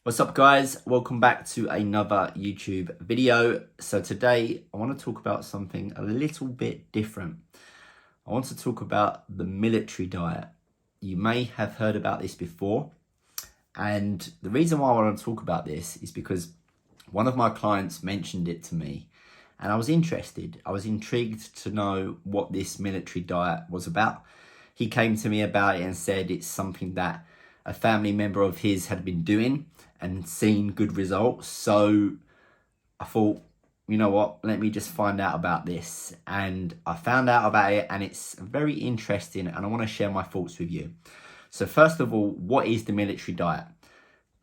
What's up guys, welcome back to another YouTube video. So today I want to talk about something a little bit different. I want to talk about the military diet. You may have heard about this before, and the reason why I want to talk about this is because one of my clients mentioned it to me and I was interested. I was intrigued to know what this military diet was about. He came to me about it and said it's something that a family member of his had been doing and seen good results. So I thought, you know what, let me just find out about this. And I found out about it and it's very interesting and I want to share my thoughts with you. So first of all, what is the military diet?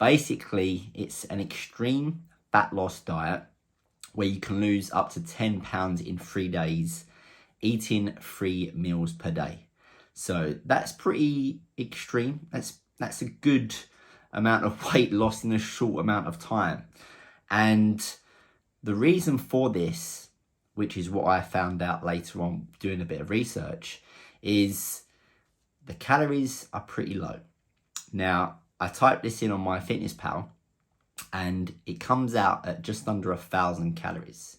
Basically, it's an extreme fat loss diet where you can lose up to 10 pounds in 3 days, eating 3 meals per day. So that's pretty extreme. That's a good amount of weight lost in a short amount of time. And the reason for this, which is what I found out later on doing a bit of research, is the calories are pretty low. Now, I typed this in on MyFitnessPal and it comes out at just under 1,000 calories.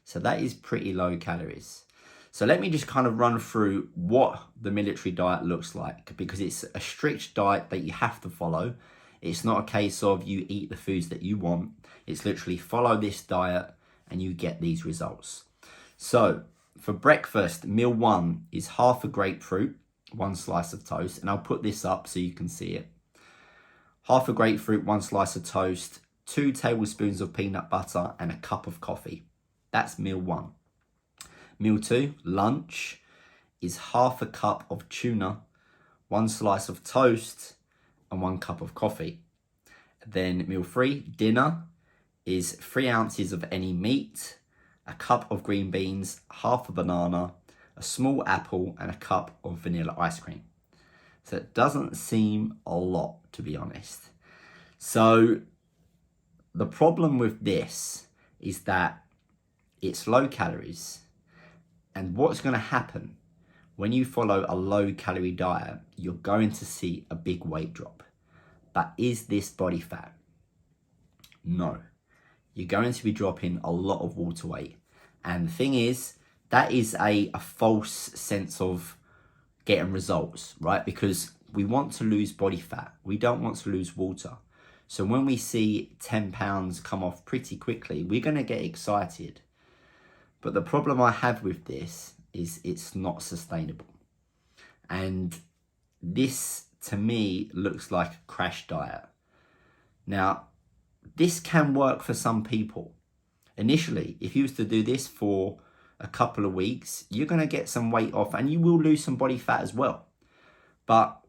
So that is pretty low calories. So let me just kind of run through what the military diet looks like, because it's a strict diet that you have to follow. It's not a case of you eat the foods that you want. It's literally follow this diet and you get these results. So for breakfast, meal one is half a grapefruit, 1 slice of toast, and I'll put this up so you can see it. Half a grapefruit, 1 slice of toast, 2 tablespoons of peanut butter, and a cup of coffee. That's meal one. Meal two, lunch, is half a cup of tuna, 1 slice of toast, and 1 cup of coffee. Then meal three, dinner, is 3 ounces of any meat, a cup of green beans, half a banana, a small apple, and a cup of vanilla ice cream. So it doesn't seem a lot, to be honest. So the problem with this is that it's low calories. And what's going to happen when you follow a low calorie diet, you're going to see a big weight drop. But is this body fat? No. You're going to be dropping a lot of water weight. And the thing is, that is a false sense of getting results, right? Because we want to lose body fat. We don't want to lose water. So when we see 10 pounds come off pretty quickly, we're going to get excited. But the problem I have with this is it's not sustainable. And this, to me, looks like a crash diet. Now, this can work for some people. Initially, if you was to do this for a couple of weeks, you're going to get some weight off and you will lose some body fat as well. But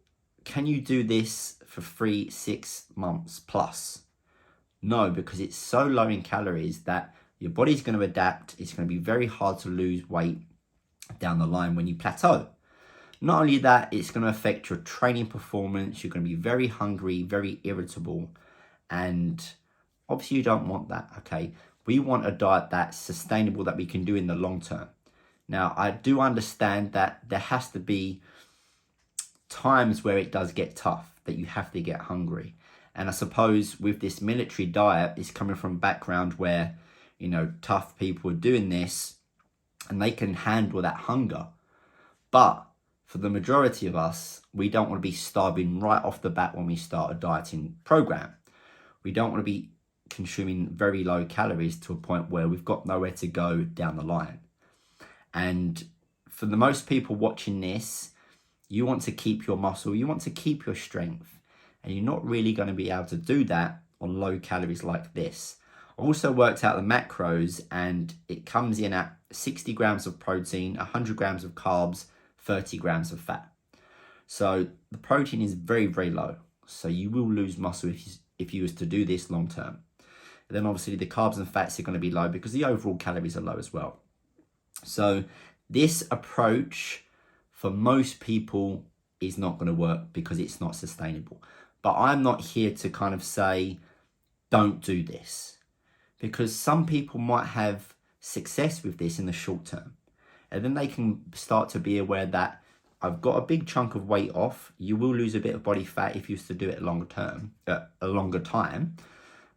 can you do this for 3-6 months plus? No, because it's so low in calories that your body's going to adapt. It's going to be very hard to lose weight down the line when you plateau. Not only that, it's going to affect your training performance. You're going to be very hungry, very irritable. And obviously you don't want that, okay? We want a diet that's sustainable, that we can do in the long term. Now, I do understand that there has to be times where it does get tough, that you have to get hungry. And I suppose with this military diet, it's coming from a background where, you know, tough people are doing this and they can handle that hunger. But for the majority of us, we don't want to be starving right off the bat when we start a dieting program. We don't want to be consuming very low calories to a point where we've got nowhere to go down the line. And for the most people watching this, you want to keep your muscle, you want to keep your strength, and you're not really going to be able to do that on low calories like this. I also worked out the macros and it comes in at 60 grams of protein, 100 grams of carbs, 30 grams of fat. So the protein is very, very low. So you will lose muscle if you was to do this long term. And then obviously the carbs and fats are going to be low because the overall calories are low as well. So this approach for most people is not going to work because it's not sustainable. But I'm not here to kind of say, don't do this. Because some people might have success with this in the short term. And then they can start to be aware that, I've got a big chunk of weight off. You will lose a bit of body fat if you used to do it a longer time.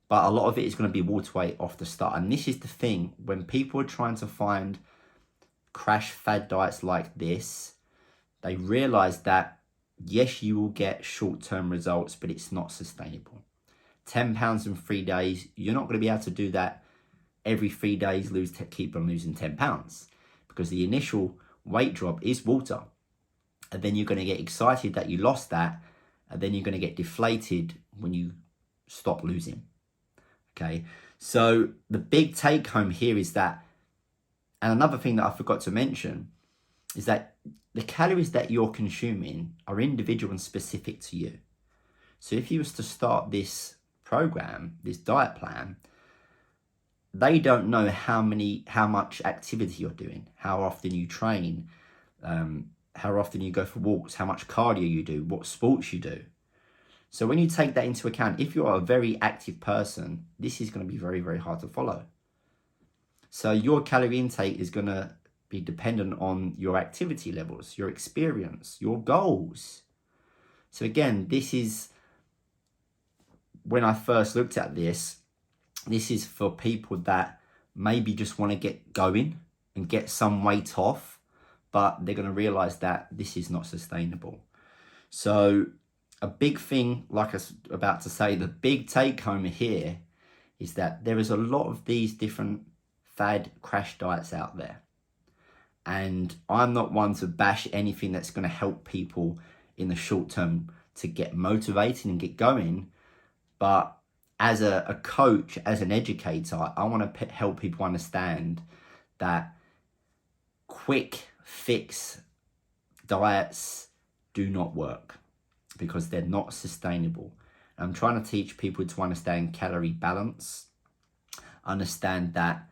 But a lot of it is going to be water weight off the start. And this is the thing, when people are trying to find crash fad diets like this, they realize that, yes, you will get short-term results, but it's not sustainable. 10 pounds in 3 days, you're not going to be able to do that every 3 days, keep on losing 10 pounds. Because the initial weight drop is water. And then you're going to get excited that you lost that. And then you're going to get deflated when you stop losing. Okay, so the big take home here is that, and another thing that I forgot to mention, is that the calories that you're consuming are individual and specific to you. So if you was to start this program, this diet plan, they don't know how much activity you're doing, how often you train, how often you go for walks, how much cardio you do, what sports you do. So when you take that into account, if you're a very active person, this is going to be very, very hard to follow. So your calorie intake is going to be dependent on your activity levels, your experience, your goals. So again, this is, when I first looked at this is for people that maybe just want to get going and get some weight off, but they're going to realize that this is not sustainable. So a big thing, like I was about to say, the big take home here is that there is a lot of these different fad crash diets out there. And I'm not one to bash anything that's going to help people in the short term to get motivated and get going. But as a coach, as an educator, I want to help people understand that quick fix diets do not work, because they're not sustainable. I'm trying to teach people to understand calorie balance, understand that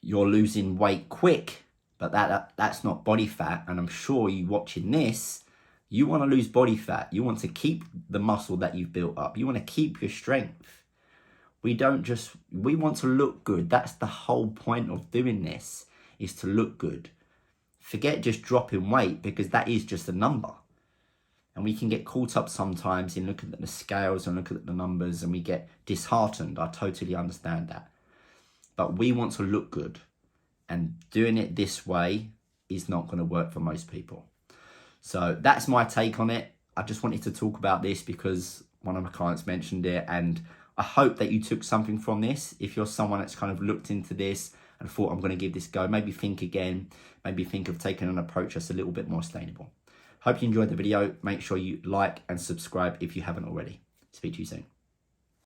you're losing weight quick, but that's not body fat. And I'm sure you watching this, you want to lose body fat. You want to keep the muscle that you've built up. You want to keep your strength. We want to look good. That's the whole point of doing this, is to look good. Forget just dropping weight, because that is just a number. And we can get caught up sometimes in looking at the scales and looking at the numbers, and we get disheartened. I totally understand that. But we want to look good. And doing it this way is not going to work for most people. So that's my take on it. I just wanted to talk about this because one of my clients mentioned it. And I hope that you took something from this. If you're someone that's kind of looked into this and thought, I'm going to give this a go, maybe think again. Maybe think of taking an approach that's a little bit more sustainable. Hope you enjoyed the video. Make sure you like and subscribe if you haven't already. Speak to you soon.